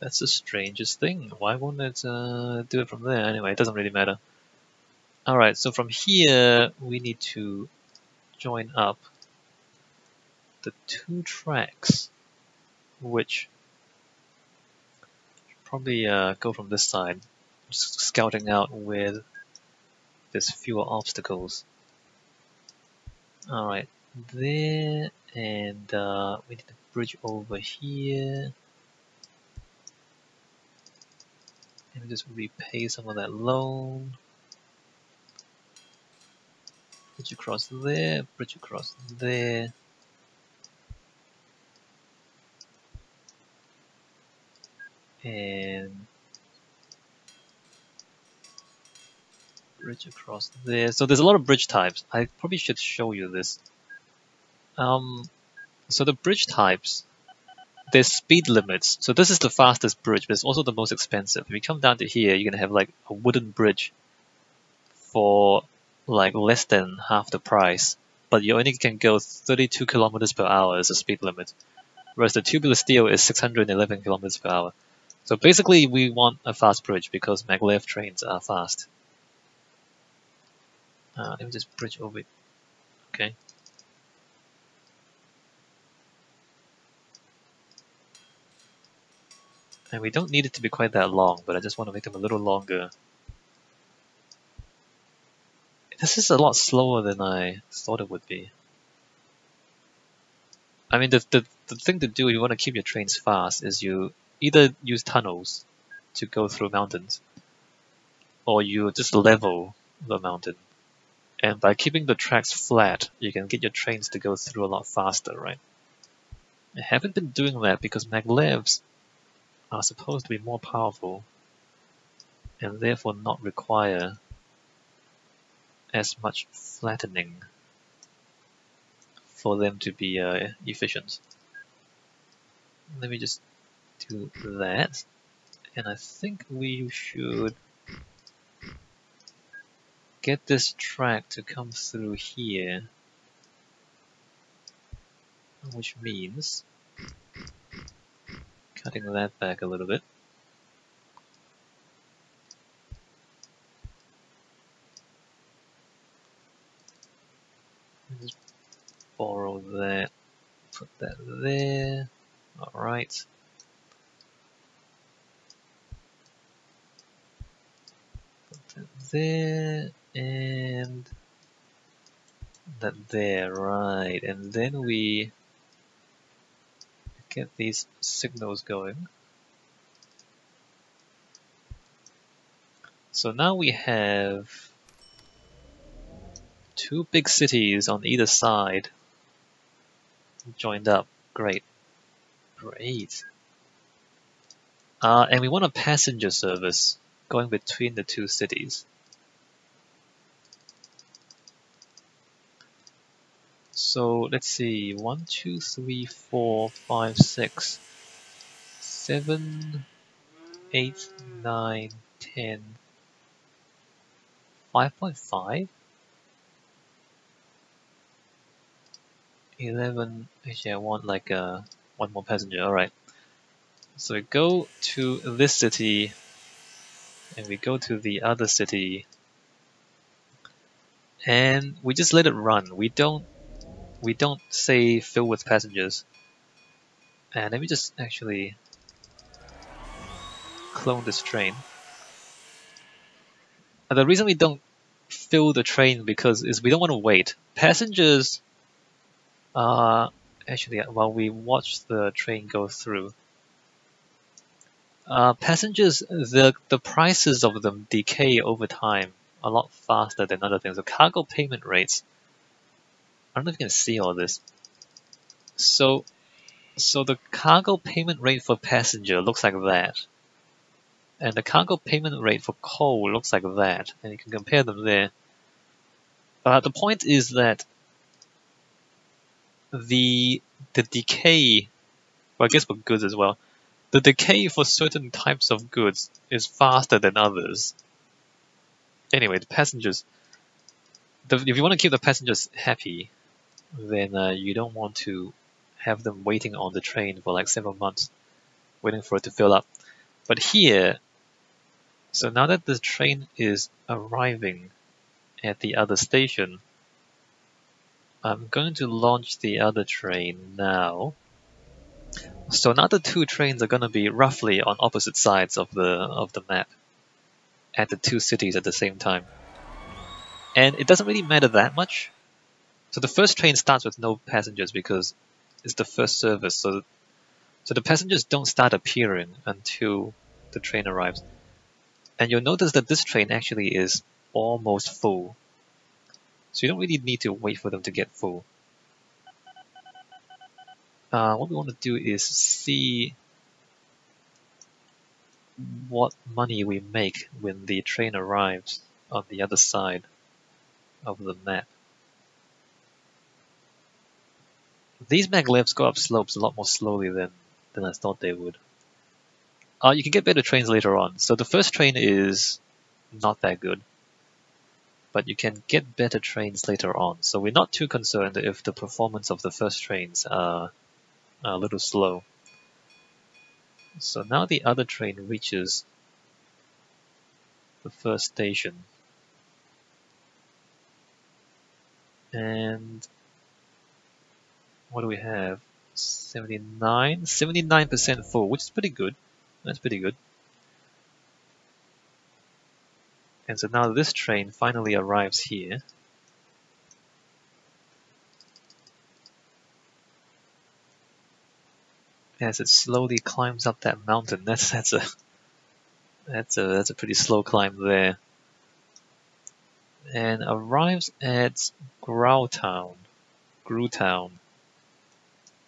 That's the strangest thing. Why won't it do it from there? Anyway, it doesn't really matter. Alright, so from here we need to join up the two tracks, which probably go from this side, just scouting out where there's fewer obstacles. Alright, there, and we need a bridge over here. Let me just repay some of that loan. Bridge across there, bridge across there. And bridge across there. So there's a lot of bridge types. I probably should show you this. So the bridge types, there's speed limits. So this is the fastest bridge, but it's also the most expensive. If you come down to here, you're gonna have like a wooden bridge for like less than half the price, but you only can go 32 kilometers per hour as a speed limit, whereas the tubular steel is 611 kilometers per hour. So basically, we want a fast bridge because maglev trains are fast. Let me just bridge over it. Okay. And we don't need it to be quite that long, but I just want to make them a little longer. This is a lot slower than I thought it would be. I mean, the thing to do if you want to keep your trains fast is you either use tunnels to go through mountains, or you just level the mountain. And by keeping the tracks flat, you can get your trains to go through a lot faster, right? I haven't been doing that because maglevs are supposed to be more powerful and therefore not require as much flattening for them to be efficient. Let me just do that, and I think we should get this track to come through here, which means cutting that back a little bit. Just borrow that, put that there. Alright. Put that there, and that there, right. And then we get these signals going. So now we have two big cities on either side joined up. Great. Great. And we want a passenger service going between the two cities. So let's see, 1, 2, 3, 4, 5, 6, 7, 8, 9, 10, 5.5, 11. Actually, I want like one more passenger. All right. So we go to this city, and we go to the other city, and we just let it run. We don't say fill with passengers. And let me just actually clone this train. And the reason we don't fill the train is we don't want to wait. Passengers actually, while we watch the train go through, passengers, the prices of them decay over time a lot faster than other things. The cargo payment rates, I don't know if you can see all this. So the cargo payment rate for passenger looks like that, and the cargo payment rate for coal looks like that, and you can compare them there. The point is that the decay, well, I guess for goods as well, the decay for certain types of goods is faster than others. Anyway, the passengers, if you want to keep the passengers happy, then you don't want to have them waiting on the train for like several months, waiting for it to fill up. But here, so now that the train is arriving at the other station, I'm going to launch the other train now. So now the two trains are going to be roughly on opposite sides of the map at the two cities at the same time. And it doesn't really matter that much. So the first train starts with no passengers because it's the first service. So the passengers don't start appearing until the train arrives. And you'll notice that this train actually is almost full. So you don't really need to wait for them to get full. What we want to do is see what money we make when the train arrives on the other side of the map. These maglevs go up slopes a lot more slowly than I thought they would. You can get better trains later on. So the first train is not that good, but you can get better trains later on. So we're not too concerned if the performance of the first trains are a little slow. So now the other train reaches the first station. And what do we have? 79% full, which is pretty good. That's pretty good. And so now this train finally arrives here. As it slowly climbs up that mountain. That's a pretty slow climb there. And arrives at Growtown.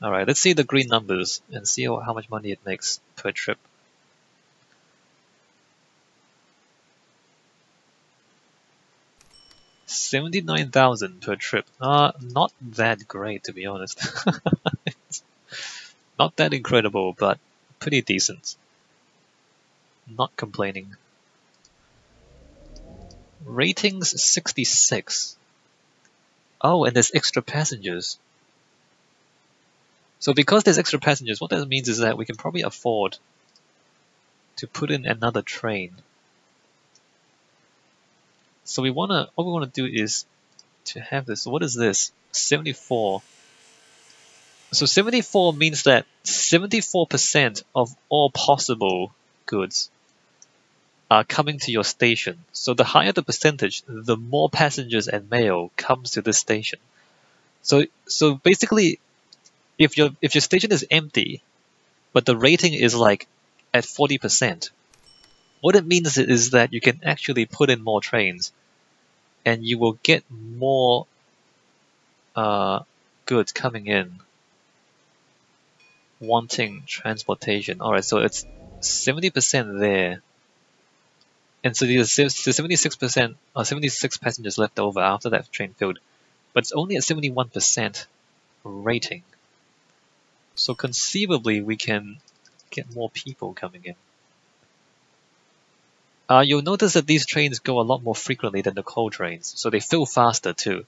Alright, let's see the green numbers and see how much money it makes per trip. $79,000 per trip. Not that great, to be honest. Not that incredible, but pretty decent. Not complaining. Ratings 66. Oh, and there's extra passengers. So because there's extra passengers, what that means is that we can probably afford to put in another train. So what we wanna do is to have this. So what is this? 74. So 74 means that 74% of all possible goods are coming to your station. So the higher the percentage, the more passengers and mail comes to this station. So basically, if your station is empty, but the rating is like at 40%, what it means is that you can actually put in more trains, and you will get more goods coming in wanting transportation. Alright, so it's 70% there. And so there's 76% or 76 passengers left over after that train filled. But it's only at 71% rating. So conceivably we can get more people coming in. You'll notice that these trains go a lot more frequently than the coal trains, so they fill faster too.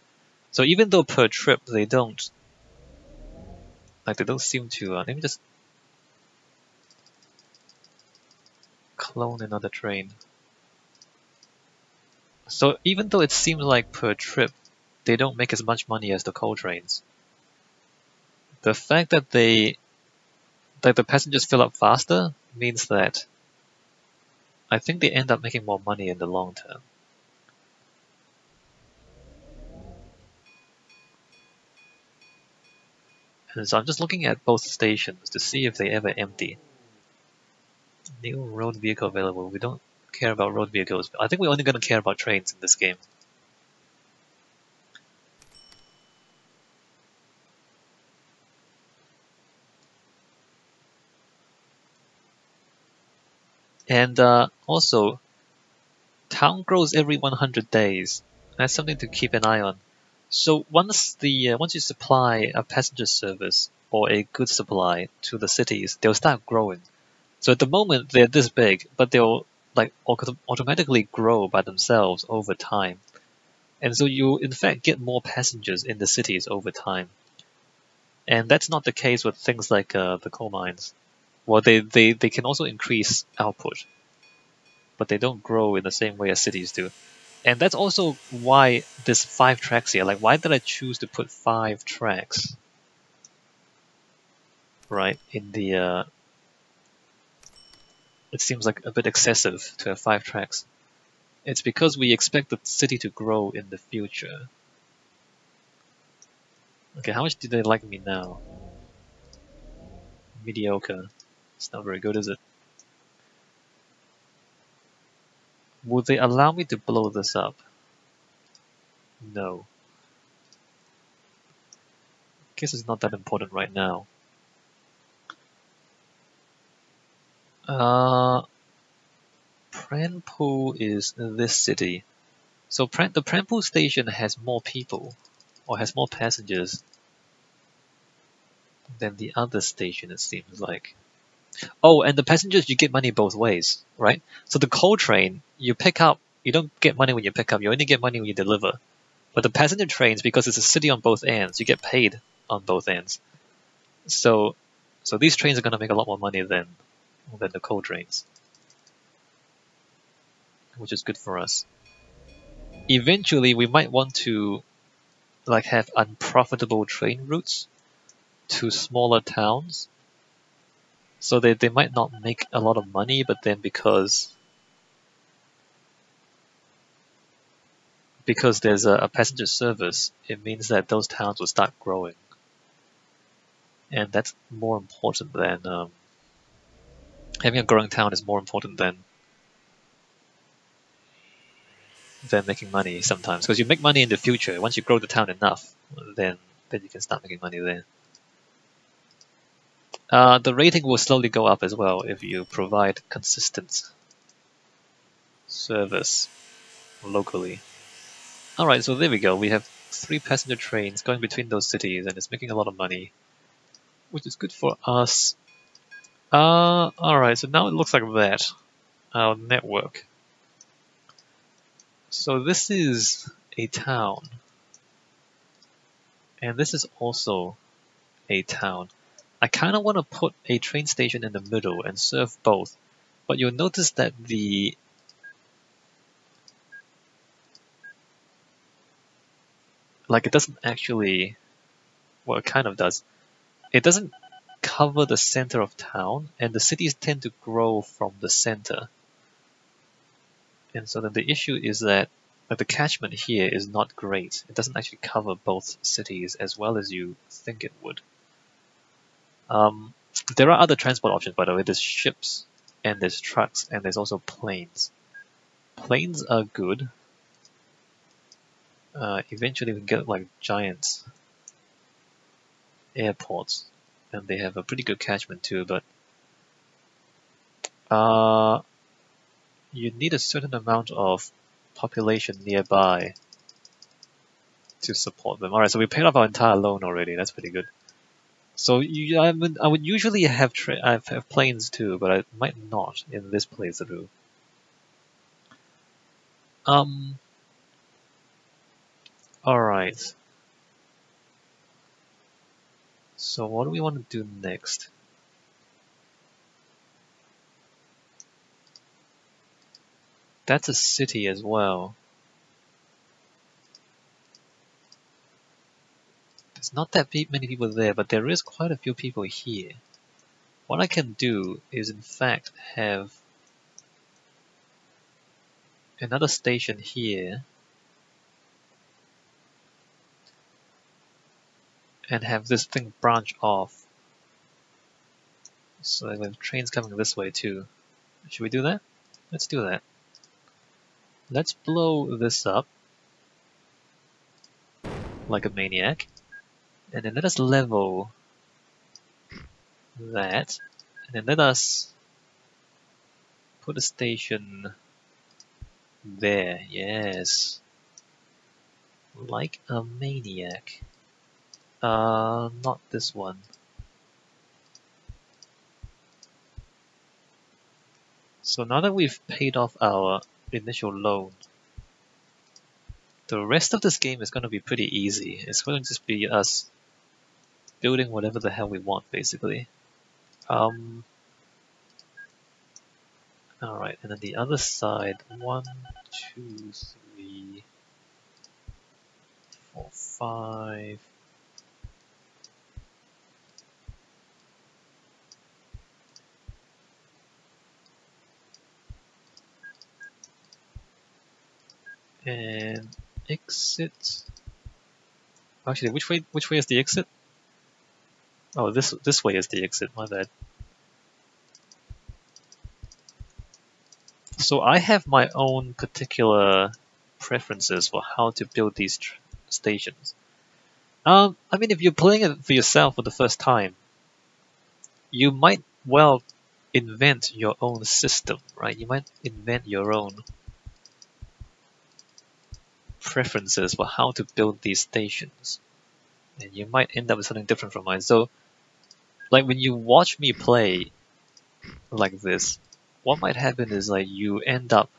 So even though per trip they don't seem to. Let me just clone another train. So even though it seems like per trip they don't make as much money as the coal trains, the fact that the passengers fill up faster means that I think they end up making more money in the long term. And so I'm just looking at both stations to see if they ever empty. New road vehicle available. We don't care about road vehicles. I think we're only going to care about trains in this game. And also, town grows every 100 days. That's something to keep an eye on. So once you supply a passenger service or a goods supply to the cities, they'll start growing. So at the moment they're this big, but they'll automatically grow by themselves over time. And so you in fact get more passengers in the cities over time. And that's not the case with things like the coal mines. Well, they can also increase output, but they don't grow in the same way as cities do. And that's also why there's 5 tracks here. Like, why did I choose to put 5 tracks? Right, in the it seems like a bit excessive to have 5 tracks. It's because we expect the city to grow in the future. Okay, how much do they like me now? Mediocre. It's not very good, is it? Would they allow me to blow this up? No. Guess it's not that important right now. Pranpool is this city. So the Pranpool station has more people, or has more passengers than the other station, it seems like. Oh, and the passengers, you get money both ways, right? So the coal train, you pick up, you don't get money when you pick up, you only get money when you deliver. But the passenger trains, because it's a city on both ends, you get paid on both ends. So these trains are going to make a lot more money than the coal trains, which is good for us. Eventually, we might want to like have unprofitable train routes to smaller towns, so they might not make a lot of money, but then because there's a passenger service, it means that those towns will start growing, and that's more important than having a growing town is more important than making money sometimes, because you make money in the future once you grow the town enough, then you can start making money there. The rating will slowly go up as well if you provide consistent service locally. Alright, so there we go. We have 3 passenger trains going between those cities, and it's making a lot of money, which is good for us. Alright, so now it looks like that. Our network. So this is a town. And this is also a town. I kind of want to put a train station in the middle and serve both. But you'll notice that it doesn't actually, well, it kind of does. It doesn't cover the center of town, and the cities tend to grow from the center. And so then the issue is that the catchment here is not great. It doesn't actually cover both cities as well as you think it would. There are other transport options, by the way. There's ships, and there's trucks, and there's also planes. Planes are good. Eventually we can get like giant airports, and they have a pretty good catchment too, but you need a certain amount of population nearby to support them. Alright, so we paid off our entire loan already. That's pretty good. So I would usually have planes too, but I might not in this playthrough. Alright. So what do we want to do next? That's a city as well. There's not that many people there, but there is quite a few people here. What I can do is in fact have another station here and have this thing branch off. So we have trains coming this way too. Should we do that? Let's do that. Let's blow this up like a maniac. And then let us level that. And then let us put a station there. Yes. Like a maniac. Not this one. So now that we've paid off our initial loan, the rest of this game is going to be pretty easy. It's going to just be us building whatever the hell we want, basically. Alright, and then the other side, 1, 2, 3, 4, 5. And exit. Actually, which way is the exit? Oh, this way is the exit, my bad. So I have my own particular preferences for how to build these stations. I mean, if you're playing it for yourself for the first time, you might well invent your own system, right? You might invent your own preferences for how to build these stations. And you might end up with something different from mine. So, like when you watch me play like this, what might happen is like you end up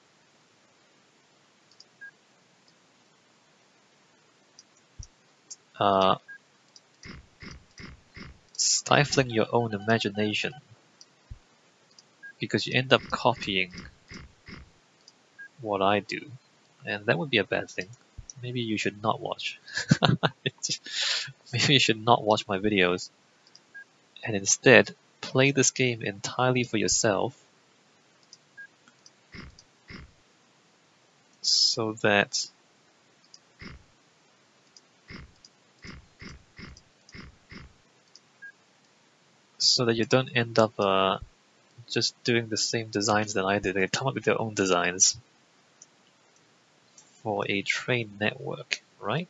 stifling your own imagination because you end up copying what I do, and that would be a bad thing. Maybe you should not watch. Maybe you should not watch my videos and instead play this game entirely for yourself so that you don't end up just doing the same designs that I did. They come up with their own designs for a train network, right?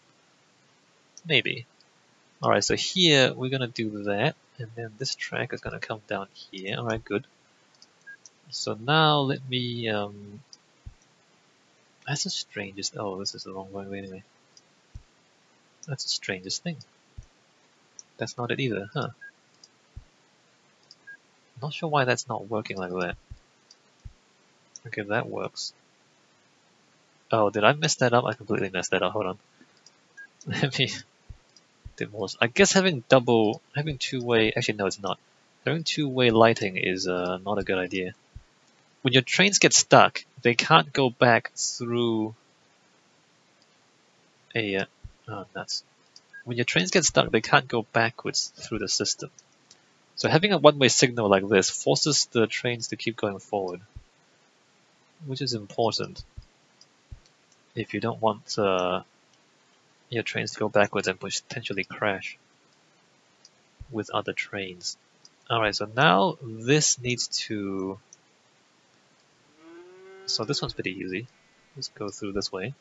Maybe. Alright, so here we're gonna do that, and then this track is gonna come down here. Alright, good. So now let me that's the strangest. Oh, this is the wrong way anyway. That's the strangest thing. That's not it either, huh? Not sure why that's not working like that. Okay, that works. Oh, did I mess that up? I completely messed that up. Hold on. Let me demolish. I guess having two-way. Actually, no, it's not. Having two-way lighting is not a good idea. When your trains get stuck, they can't go back through a. Oh, nuts. When your trains get stuck, they can't go backwards through the system. So having a one-way signal like this forces the trains to keep going forward, which is important if you don't want your trains to go backwards and potentially crash with other trains. Alright, so now this needs to... So this one's pretty easy. Let's go through this way.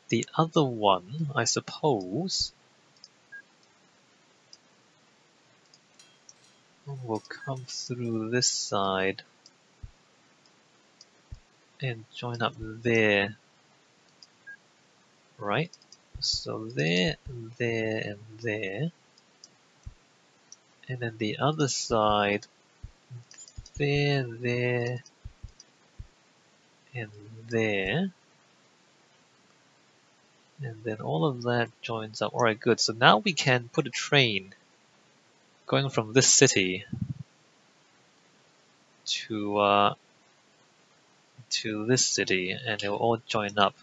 The other one, I suppose, will come through this side and join up there. Right? So there, there, and there. And then the other side, there, there, and there. And then all of that joins up. Alright, good. So now we can put a train going from this city to this city, and they will all join up